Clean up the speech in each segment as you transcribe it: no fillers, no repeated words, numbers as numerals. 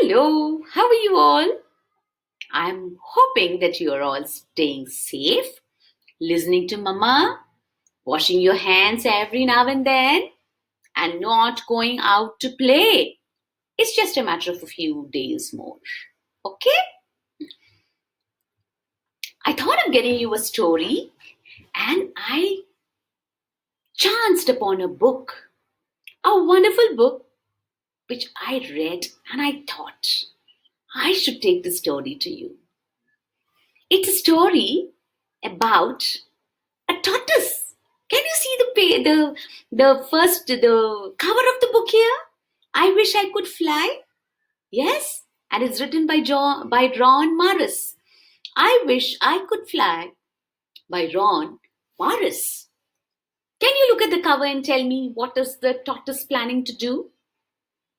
Hello, how are you all? I'm hoping that you are all staying safe, listening to Mama, washing your hands every now and then, and not going out to play. It's just a matter of a few days more. Okay? I thought of getting you a story, and I chanced upon a book, a wonderful book which I read, and I thought I should take the story to you. It's a story about a tortoise. Can you see the cover of the book here? I wish I could fly. Yes, and it's written by Ron Morris. I wish I could fly by Ron Morris. Can you look at the cover and tell me what is the tortoise planning to do?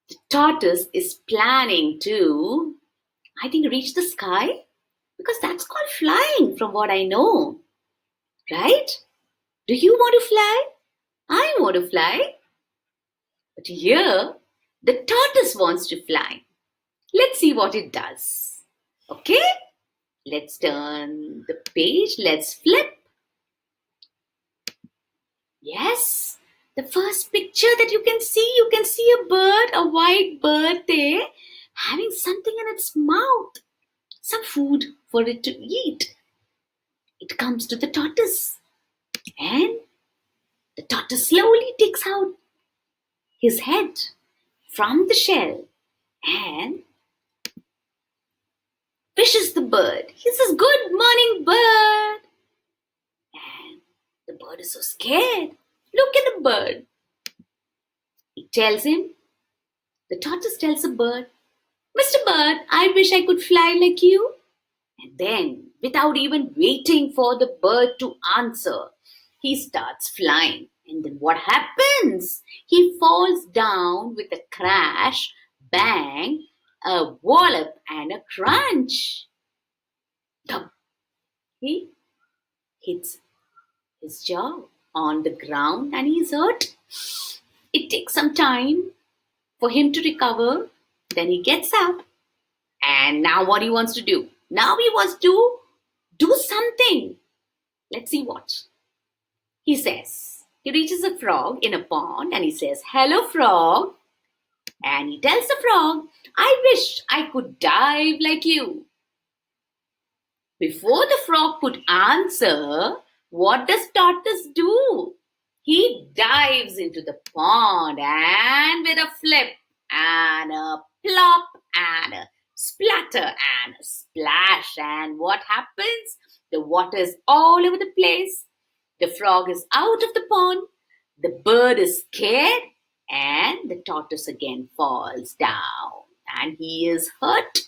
The tortoise is planning to, I think, reach the sky because that's called flying, from what I know. Right? Do you want to fly? I want to fly. But here, the tortoise wants to fly. Let's see what it does. Okay? Let's turn the page. Let's flip. Yes, the first picture that you can see a bird, a white bird there, having something in its mouth, some food for it to eat. It comes to the tortoise, and the tortoise slowly takes out his head from the shell and fishes the bird. He says, "Good morning, bird." And the bird is so scared. Look at the bird. He tells him, the tortoise tells the bird, "Mr. Bird, I wish I could fly like you." And then, without even waiting for the bird to answer, he starts flying. And then what happens? He falls down with a crash, bang, a wallop, and a crunch. Thump. He hits his jaw on the ground and he's hurt. It takes some time for him to recover. Then he gets up. And now what he wants to do? Now he wants to do something. Let's see what. He says, he reaches a frog in a pond and he says, "Hello, frog." And he tells the frog, "I wish I could dive like you." Before the frog could answer, what does tortoise do? He dives into the pond and with a flip and a plop and a splatter and a splash. And what happens? The water is all over the place. The frog is out of the pond. The bird is scared and the tortoise again falls down and he is hurt.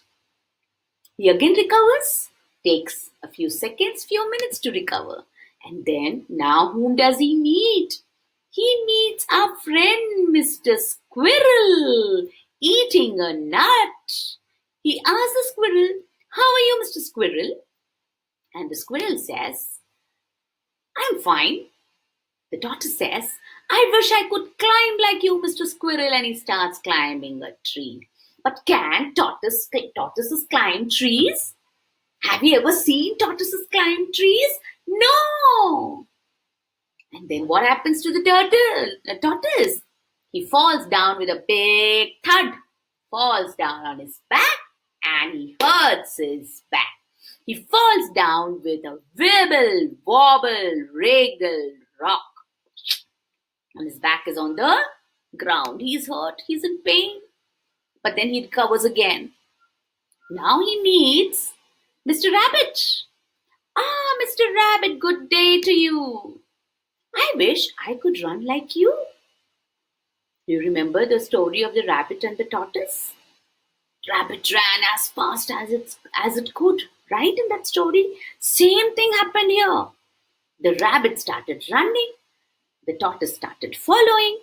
He again recovers, takes a few seconds, few minutes to recover. And then, now whom does he meet? He meets our friend Mr. Squirrel eating a nut. He asks the squirrel, "How are you, Mr. Squirrel?" And the squirrel says, "I'm fine." The tortoise says, "I wish I could climb like you, Mr. Squirrel." And he starts climbing a tree. But can tortoises climb trees? Have you ever seen tortoises climb trees? No! And then what happens to the tortoise? He falls down with a big thud, falls down on his back, and he hurts his back. He falls down with a wibble, wobble, wriggle, rock. And his back is on the ground. He's hurt, he's in pain. But then he recovers again. Now he meets Mr. Rabbit. "Ah, Mr. Rabbit, good day to you. I wish I could run like you." Do you remember the story of the rabbit and the tortoise? Rabbit ran as fast as it could, right? In that story, same thing happened here. The rabbit started running, the tortoise started following,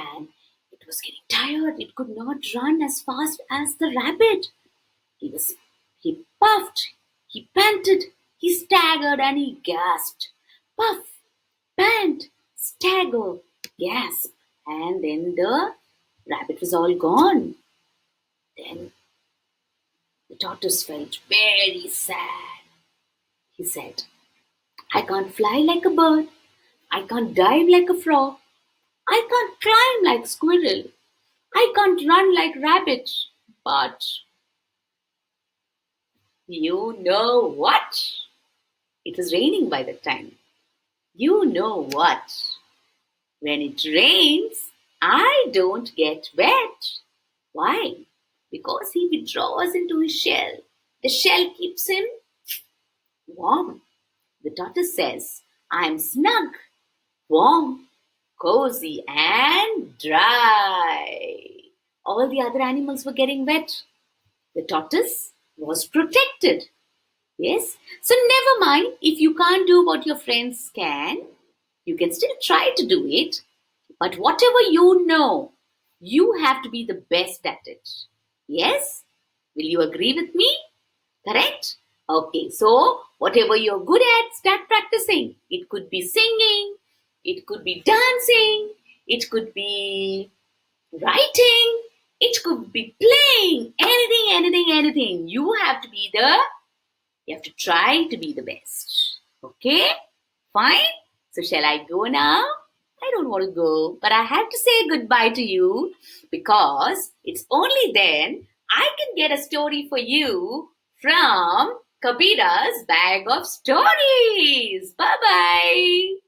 and it was getting tired. It could not run as fast as the rabbit. He puffed, he panted, he staggered, and he gasped. Puff, pant, stagger, gasp, and then the rabbit was all gone. Then tortoise felt very sad. He said, I can't fly like a bird. I can't dive like a frog. I can't climb like squirrel. I can't run like rabbit. But you know what? It was raining by that time. You know what? When it rains, I don't get wet. Why? Because he withdraws into his shell. The shell keeps him warm. The tortoise says, I'm snug, warm, cozy, and dry. All the other animals were getting wet. The tortoise was protected. Yes? So never mind if you can't do what your friends can. You can still try to do it. But whatever you know, you have to be the best at it. Yes? Will you agree with me? Correct? Okay, so whatever you're good at, start practicing. It could be singing, it could be dancing, it could be writing, it could be playing. Anything. You have to try to be the best. Okay? Fine? So shall I go now? I don't want to go, but I have to say goodbye to you because it's only then I can get a story for you from Kabiraa's Bag of Stories. Bye bye.